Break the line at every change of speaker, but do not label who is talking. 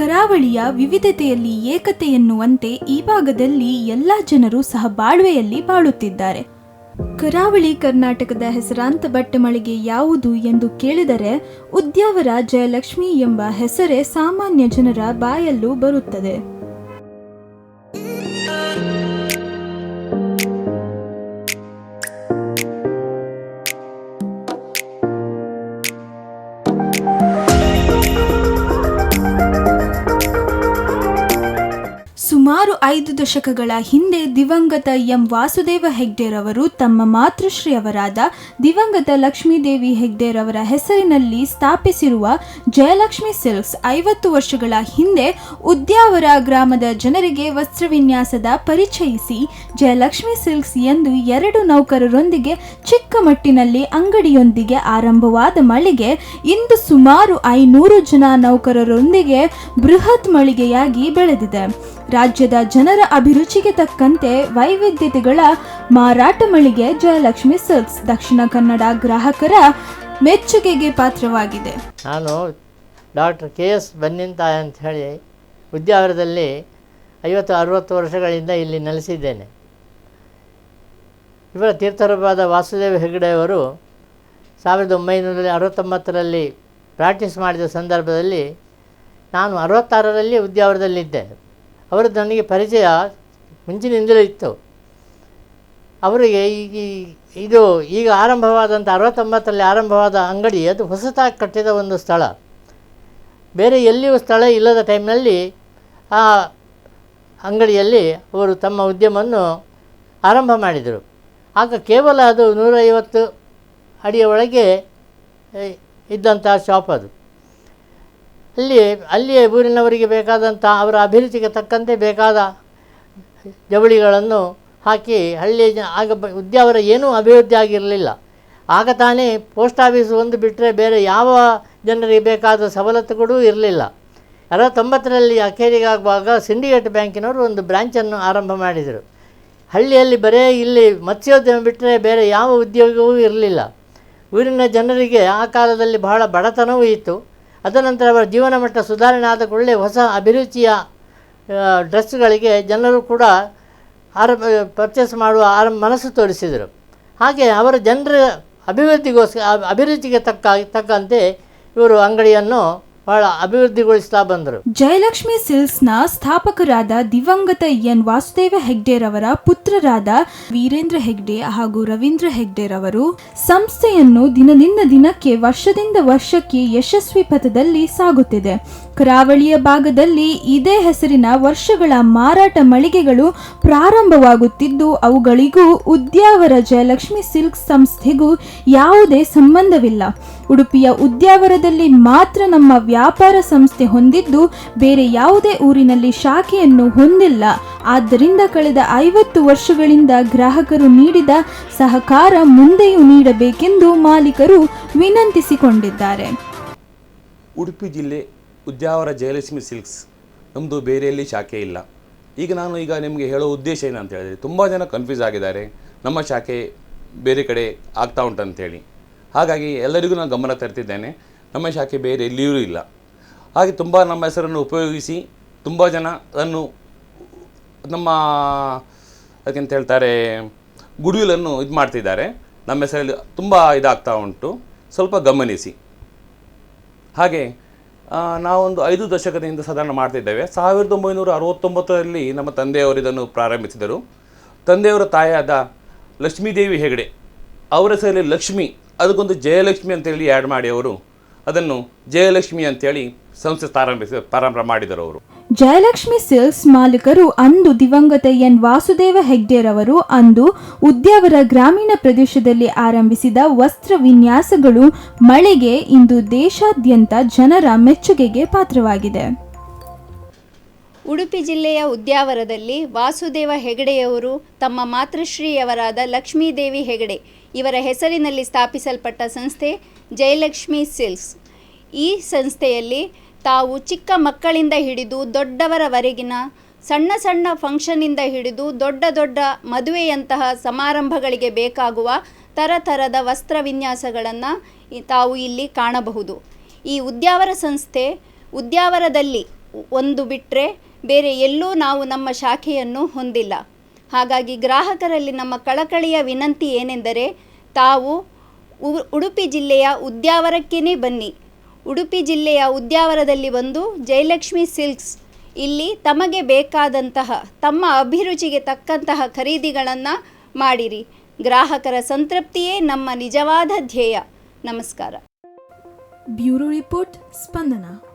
ಕರಾವಳಿಯ ವಿವಿಧತೆಯಲ್ಲಿ ಏಕತೆ ಎನ್ನುವಂತೆ ಈ ಭಾಗದಲ್ಲಿ ಎಲ್ಲ ಜನರು ಸಹ ಬಾಳ್ವೆಯಲ್ಲಿ ಬಾಳುತ್ತಿದ್ದಾರೆ. ಕರಾವಳಿ ಕರ್ನಾಟಕದ ಹೆಸರಾಂತ ಬಟ್ಟೆ ಮಳಿಗೆ ಯಾವುದು ಎಂದು ಕೇಳಿದರೆ ಉದ್ಯಾವರ ಜಯಲಕ್ಷ್ಮಿ ಎಂಬ ಹೆಸರೇ ಸಾಮಾನ್ಯ ಜನರ ಬಾಯಲ್ಲೂ ಬರುತ್ತದೆ. ಸುಮಾರು 5 ದಶಕಗಳ ಹಿಂದೆ ದಿವಂಗತ ಎಂ ವಾಸುದೇವ ಹೆಗ್ಡೆರವರು ತಮ್ಮ ಮಾತೃಶ್ರೀಯವರಾದ ದಿವಂಗತ ಲಕ್ಷ್ಮೀದೇವಿ ಹೆಗ್ಡೆರವರ ಹೆಸರಿನಲ್ಲಿ ಸ್ಥಾಪಿಸಿರುವ ಜಯಲಕ್ಷ್ಮಿ ಸಿಲ್ಕ್ಸ್ 50 ವರ್ಷಗಳ ಹಿಂದೆ ಉದ್ಯಾವರ ಗ್ರಾಮದ ಜನರಿಗೆ ವಸ್ತ್ರವಿನ್ಯಾಸದ ಪರಿಚಯಿಸಿ ಜಯಲಕ್ಷ್ಮಿ ಸಿಲ್ಕ್ಸ್ ಎಂದು 2 ನೌಕರರೊಂದಿಗೆ ಚಿಕ್ಕ ಮಟ್ಟಿನಲ್ಲಿ ಅಂಗಡಿಯೊಂದಿಗೆ ಆರಂಭವಾದ ಮಳಿಗೆ ಇಂದು ಸುಮಾರು 500 ಜನ ನೌಕರರೊಂದಿಗೆ ಬೃಹತ್ ಮಳಿಗೆಯಾಗಿ ಬೆಳೆದಿದೆ. ರಾಜ್ಯದ ಜನರ ಅಭಿರುಚಿಗೆ ತಕ್ಕಂತೆ ವೈವಿಧ್ಯತೆಗಳ ಮಾರಾಟ ಮಳಿಗೆ ಜಯಲಕ್ಷ್ಮಿ ಸಿಲ್ಕ್ಸ್ ದಕ್ಷಿಣ ಕನ್ನಡ ಗ್ರಾಹಕರ ಮೆಚ್ಚುಗೆಗೆ ಪಾತ್ರವಾಗಿದೆ.
ನಾನು ಡಾಕ್ಟರ್ KS ಬನ್ನಿಂತಾಯ ಅಂತ ಹೇಳಿ ಉದ್ಯಾವರದಲ್ಲಿ 50-60 ವರ್ಷಗಳಿಂದ ಇಲ್ಲಿ ನೆಲೆಸಿದ್ದೇನೆ. ಇವರ ತೀರ್ಥರೂಪವಾದ ವಾಸುದೇವ ಹೆಗ್ಡೆಯವರು 1969ರಲ್ಲಿ ಪ್ರಾಕ್ಟೀಸ್ ಮಾಡಿದ ಸಂದರ್ಭದಲ್ಲಿ ನಾನು 66ರಲ್ಲಿ ಉದ್ಯಾವರದಲ್ಲಿದ್ದೆ. ಅವರದ್ದು ನನಗೆ ಪರಿಚಯ ಮುಂಚಿನಿಂದಲೂ ಇತ್ತು. ಅವರಿಗೆ ಈಗ ಆರಂಭವಾದಂಥ 69ರಲ್ಲಿ ಆರಂಭವಾದ ಅಂಗಡಿ ಅದು ಹೊಸತಾಗಿ ಕಟ್ಟಿದ ಒಂದು ಸ್ಥಳ. ಬೇರೆ ಎಲ್ಲಿಯೂ ಸ್ಥಳ ಇಲ್ಲದ ಟೈಮ್ನಲ್ಲಿ ಆ ಅಂಗಡಿಯಲ್ಲಿ ಅವರು ತಮ್ಮ ಉದ್ಯಮವನ್ನು ಆರಂಭ ಮಾಡಿದರು. ಆಗ ಕೇವಲ ಅದು 150 ಅಡಿಯ ಒಳಗೆ ಇದ್ದಂಥ ಶಾಪ್ ಅದು. ಅಲ್ಲಿಯೇ ಊರಿನವರಿಗೆ ಬೇಕಾದಂಥ ಅವರ ಅಭಿರುಚಿಗೆ ತಕ್ಕಂತೆ ಬೇಕಾದ ಜವಳಿಗಳನ್ನು ಹಾಕಿ ಆಗ ಉದ್ಯಾವರ ಏನೂ ಅಭಿವೃದ್ಧಿ ಆಗಿರಲಿಲ್ಲ. ಆಗ ತಾನೇ ಪೋಸ್ಟ್ ಆಫೀಸ್ ಒಂದು ಬಿಟ್ಟರೆ ಬೇರೆ ಯಾವ ಜನರಿಗೆ ಬೇಕಾದ ಸವಲತ್ತುಗಳೂ ಇರಲಿಲ್ಲ. 69ರಲ್ಲಿ ಅಖೇರಿಗಾಗುವಾಗ ಸಿಂಡಿಕೇಟ್ ಬ್ಯಾಂಕಿನವರು ಒಂದು ಬ್ರ್ಯಾಂಚನ್ನು ಆರಂಭ ಮಾಡಿದರು. ಹಳ್ಳಿಯಲ್ಲಿ ಬರೇ ಇಲ್ಲಿ ಮತ್ಸ್ಯೋದ್ಯಮ ಬಿಟ್ಟರೆ ಬೇರೆ ಯಾವ ಉದ್ಯೋಗವೂ ಇರಲಿಲ್ಲ. ಊರಿನ ಜನರಿಗೆ ಆ ಕಾಲದಲ್ಲಿ ಬಹಳ ಬಡತನವೂ ಇತ್ತು. ಅದನಂತರ ಅವರ ಜೀವನ ಮಟ್ಟ ಸುಧಾರಣೆ ಆದ ಕೂಡಲೇ ಹೊಸ ಅಭಿರುಚಿಯ ಡ್ರೆಸ್ಗಳಿಗೆ ಜನರು ಕೂಡ ಪರ್ಚೇಸ್ ಮಾಡುವ ಮನಸ್ಸು ತೋರಿಸಿದರು. ಹಾಗೆ ಅವರ ಜನರ ಅಭಿರುಚಿಗೆ ತಕ್ಕಂತೆ ಇವರು ಅಂಗಡಿಯನ್ನು ಬಹಳ ಅಭಿವೃದ್ಧಿಗೊಳಿಸ್ತಾ ಬಂದರು.
ಜಯಲಕ್ಷ್ಮಿ ಸಿಲ್ಕ್ಸ್ನ ಸ್ಥಾಪಕರಾದ ದಿವಂಗತ ಎನ್ ವಾಸುದೇವ ಹೆಗ್ಡೆರವರ ಪುತ್ರರಾದ ವೀರೇಂದ್ರ ಹೆಗ್ಡೆ ಹಾಗೂ ರವೀಂದ್ರ ಹೆಗ್ಡೆರವರು ಸಂಸ್ಥೆಯನ್ನು ದಿನದಿಂದ ದಿನಕ್ಕೆ ವರ್ಷದಿಂದ ವರ್ಷಕ್ಕೆ ಯಶಸ್ವಿ ಪಥದಲ್ಲಿ ಸಾಗುತ್ತಿದೆ. ಕರಾವಳಿಯ ಭಾಗದಲ್ಲಿ ಇದೇ ಹೆಸರಿನ ವರ್ಷಗಳ ಮಾರಾಟ ಮಳಿಗೆಗಳು ಪ್ರಾರಂಭವಾಗುತ್ತಿದ್ದು ಅವುಗಳಿಗೂ ಉದ್ಯಾವರ ಜಯಲಕ್ಷ್ಮಿ ಸಿಲ್ಕ್ಸ್ ಸಂಸ್ಥೆಗೂ ಯಾವುದೇ ಸಂಬಂಧವಿಲ್ಲ. ಉಡುಪಿಯ ಉದ್ಯಾವರದಲ್ಲಿ ಮಾತ್ರ ನಮ್ಮ ವ್ಯಾಪಾರ ಸಂಸ್ಥೆ ಹೊಂದಿದ್ದು ಬೇರೆ ಯಾವುದೇ ಊರಿನಲ್ಲಿ ಶಾಖೆಯನ್ನು ಹೊಂದಿಲ್ಲ. ಆದ್ದರಿಂದ ಕಳೆದ 50 ವರ್ಷಗಳಿಂದ ಗ್ರಾಹಕರು ನೀಡಿದ ಸಹಕಾರ ಮುಂದೆಯೂ ನೀಡಬೇಕೆಂದು ಮಾಲೀಕರು ವಿನಂತಿಸಿಕೊಂಡಿದ್ದಾರೆ.
ಉಡುಪಿ ಜಿಲ್ಲೆ ಉದ್ಯಾವರ ಜಯಲಕ್ಷ್ಮಿ ಸಿಲ್ಕ್ಸ್ ನಮ್ಮದು ಬೇರೆಯಲ್ಲಿ ಶಾಖೆ ಇಲ್ಲ. ನಾನು ನಿಮಗೆ ಹೇಳೋ ಉದ್ದೇಶ ಏನಂತ ಹೇಳಿದರೆ, ತುಂಬ ಜನ ಕನ್ಫ್ಯೂಸ್ ಆಗಿದ್ದಾರೆ, ನಮ್ಮ ಶಾಖೆ ಬೇರೆ ಕಡೆ ಆಗ್ತಾ ಉಂಟಂತೇಳಿ. ಹಾಗಾಗಿ ಎಲ್ಲರಿಗೂ ನಾನು ಗಮನ ತರ್ತಿದ್ದೇನೆ, ನಮ್ಮ ಶಾಖೆ ಬೇರೆ ಎಲ್ಲಿಯೂ ಇಲ್ಲ. ಹಾಗೆ ತುಂಬ ನಮ್ಮ ಹೆಸರನ್ನು ಉಪಯೋಗಿಸಿ ತುಂಬ ಜನ ಅದನ್ನು ನಮ್ಮ ಅದಕ್ಕೆಂತ ಹೇಳ್ತಾರೆ ಗುಡ್ವಿಲನ್ನು ಇದು ಮಾಡ್ತಿದ್ದಾರೆ. ನಮ್ಮ ಹೆಸರಲ್ಲಿ ತುಂಬ ಇದಾಗ್ತಾ ಉಂಟು, ಸ್ವಲ್ಪ ಗಮನಿಸಿ. ಹಾಗೆ ನಾವೊಂದು 5 ದಶಕದಿಂದ ಸಾಧಾರಣ ಮಾಡ್ತಿದ್ದೇವೆ. 1969ರಲ್ಲಿ ನಮ್ಮ ತಂದೆಯವರು ಇದನ್ನು ಪ್ರಾರಂಭಿಸಿದರು. ತಂದೆಯವರ ತಾಯಿಯಾದ ಲಕ್ಷ್ಮೀದೇವಿ ಹೆಗಡೆ ಅವರ ಹೆಸರಲ್ಲಿ ಲಕ್ಷ್ಮಿ, ಅದಕ್ಕೊಂದು ಜಯಲಕ್ಷ್ಮಿ ಅಂತೇಳಿ ಆ್ಯಡ್ ಮಾಡಿ ಅವರು ಅದನ್ನು ಜಯಲಕ್ಷ್ಮಿ ಅಂತೇಳಿ ಸಂಸ್ಥೆ ಪ್ರಾರಂಭ ಮಾಡಿದರು ಅವರು.
ಜಯಲಕ್ಷ್ಮಿ ಸಿಲ್ಕ್ಸ್ ಮಾಲೀಕರು ಅಂದು ದಿವಂಗತ ಎನ್ ವಾಸುದೇವ ಹೆಗ್ಡೆರವರು ಅಂದು ಉದ್ಯಾವರ ಗ್ರಾಮೀಣ ಪ್ರದೇಶದಲ್ಲಿ ಆರಂಭಿಸಿದ ವಸ್ತ್ರ ವಿನ್ಯಾಸಗಳು ಮಳಿಗೆ ಇಂದು ದೇಶಾದ್ಯಂತ ಜನರ ಮೆಚ್ಚುಗೆಗೆ ಪಾತ್ರವಾಗಿದೆ.
ಉಡುಪಿ ಜಿಲ್ಲೆಯ ಉದ್ಯಾವರದಲ್ಲಿ ವಾಸುದೇವ ಹೆಗಡೆಯವರು ತಮ್ಮ ಮಾತೃಶ್ರೀಯವರಾದ ಲಕ್ಷ್ಮೀದೇವಿ ಹೆಗಡೆ ಇವರ ಹೆಸರಿನಲ್ಲಿ ಸ್ಥಾಪಿಸಲ್ಪಟ್ಟ ಸಂಸ್ಥೆ ಜಯಲಕ್ಷ್ಮಿ ಸಿಲ್ಕ್ಸ್. ಈ ಸಂಸ್ಥೆಯಲ್ಲಿ ತಾವು ಚಿಕ್ಕ ಮಕ್ಕಳಿಂದ ಹಿಡಿದು ದೊಡ್ಡವರವರೆಗಿನ ಸಣ್ಣ ಸಣ್ಣ ಫಂಕ್ಷನ್ನಿಂದ ಹಿಡಿದು ದೊಡ್ಡ ದೊಡ್ಡ ಮದುವೆಯಂತಹ ಸಮಾರಂಭಗಳಿಗೆ ಬೇಕಾಗುವ ಥರದ ವಸ್ತ್ರ ವಿನ್ಯಾಸಗಳನ್ನು ತಾವು ಇಲ್ಲಿ ಕಾಣಬಹುದು. ಈ ಉದ್ಯಾವರ ಸಂಸ್ಥೆ ಉದ್ಯಾವರದಲ್ಲಿ ಒಂದು ಬಿಟ್ಟರೆ ಬೇರೆ ಎಲ್ಲೂ ನಾವು ನಮ್ಮ ಶಾಖೆಯನ್ನು ಹೊಂದಿಲ್ಲ. ಹಾಗಾಗಿ ಗ್ರಾಹಕರಲ್ಲಿ ನಮ್ಮ ಕಳಕಳಿಯ ವಿನಂತಿ ಏನೆಂದರೆ, ತಾವು ಉಡುಪಿ ಜಿಲ್ಲೆಯ ಉದ್ಯಾವರಕ್ಕೇ ಬನ್ನಿ. ಉಡುಪಿ ಜಿಲ್ಲೆಯ ಉದ್ಯಾವರದಲ್ಲಿ ಬಂದು ಜಯಲಕ್ಷ್ಮಿ ಸಿಲ್ಕ್ಸ್ ಇಲ್ಲಿ ತಮಗೆ ಬೇಕಾದಂತಹ ತಮ್ಮ ಅಭಿರುಚಿಗೆ ತಕ್ಕಂತಹ ಖರೀದಿಗಳನ್ನು ಮಾಡಿರಿ. ಗ್ರಾಹಕರ ಸಂತೃಪ್ತಿಯೇ ನಮ್ಮ ನಿಜವಾದ ಧ್ಯೇಯ. ನಮಸ್ಕಾರ.
ಬ್ಯೂರೋ ರಿಪೋರ್ಟ್ ಸ್ಪಂದನ.